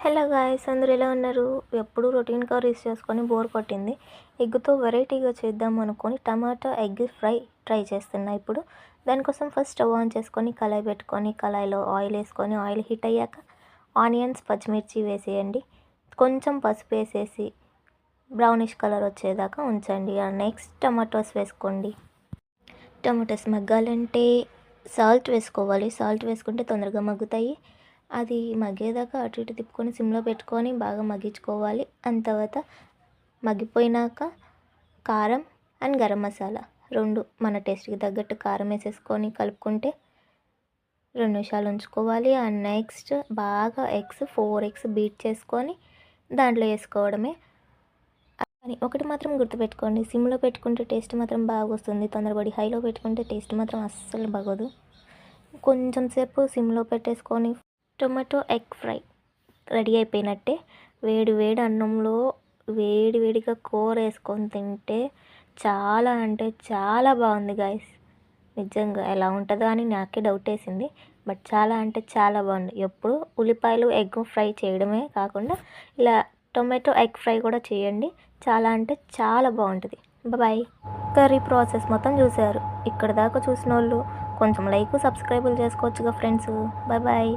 Hello guys, అందరూ ఎలా ఉన్నారు? ఎప్పుడు రొటీన్ కర్రీస్ చేసుకొని బోర్ కొట్టింది. ఎగ్తో వెరైటీగా చేద్దాం అనుకొని టమాటా ఎగ్ ఫ్రై ట్రై చేస్తున్నా ఇప్పుడు. దానికోసం ఫస్ట్ స్టవ్ ఆన్ చేసుకొని కళాయి పెట్టుకొని కళాయిలో ఆయిల్ వేసుకొని ఆయిల్ హీట్ అయ్యాక ఆనియన్స్ పచ్చిమిర్చి వేసేయండి. కొంచెం పసుపు వేసేసి బ్రౌనిష్ కలర్ వచ్చేదాకా ఉంచండి. నెక్స్ట్ టమాటోస్ వేసుకోండి. టమాటోస్ మగ్గాలంటే సాల్ట్ వేసుకోవాలి. సాల్ట్ వేసుకుంటే తొందరగా మగ్గుతాయి. అది మగ్గేదాకా అటు ఇటు తిప్పుకొని సిమ్లో పెట్టుకొని బాగా మగ్గించుకోవాలి. అండ్ తర్వాత మగ్గిపోయినాక కారం అండ్ గరం మసాలా రెండు మన టేస్ట్కి తగ్గట్టు కారం వేసేసుకొని కలుపుకుంటే 2 నిమిషాలు ఉంచుకోవాలి. అండ్ నెక్స్ట్ బాగా 4 ఎగ్స్ బీట్ చేసుకొని దాంట్లో వేసుకోవడమే. అని ఒకటి మాత్రం గుర్తుపెట్టుకోండి, సిమ్లో పెట్టుకుంటే టేస్ట్ మాత్రం బాగా వస్తుంది. తొందరపడి హైలో పెట్టుకుంటే టేస్ట్ మాత్రం అస్సలు బాగోదు. కొంచెం సేపు సిమ్లో పెట్టేసుకొని టొమాటో ఎగ్ ఫ్రై రెడీ అయిపోయినట్టే. వేడి వేడి అన్నంలో వేడిగా కూర వేసుకొని తింటే చాలా అంటే చాలా బాగుంది గాయస్. నిజంగా ఎలా ఉంటుందో అని నాకే డౌట్ వేసింది. బట్ చాలా అంటే చాలా బాగుంది. ఎప్పుడు ఉల్లిపాయలు ఎగ్ ఫ్రై చేయడమే కాకుండా ఇలా టొమాటో ఎగ్ ఫ్రై కూడా చేయండి. చాలా అంటే చాలా బాగుంటుంది. బాయ్. కర్రీ ప్రాసెస్ మొత్తం చూశారు. ఇక్కడ దాకా చూసిన వాళ్ళు కొంచెం లైక్ సబ్స్క్రైబులు చేసుకోవచ్చుగా ఫ్రెండ్స్. బాయ్.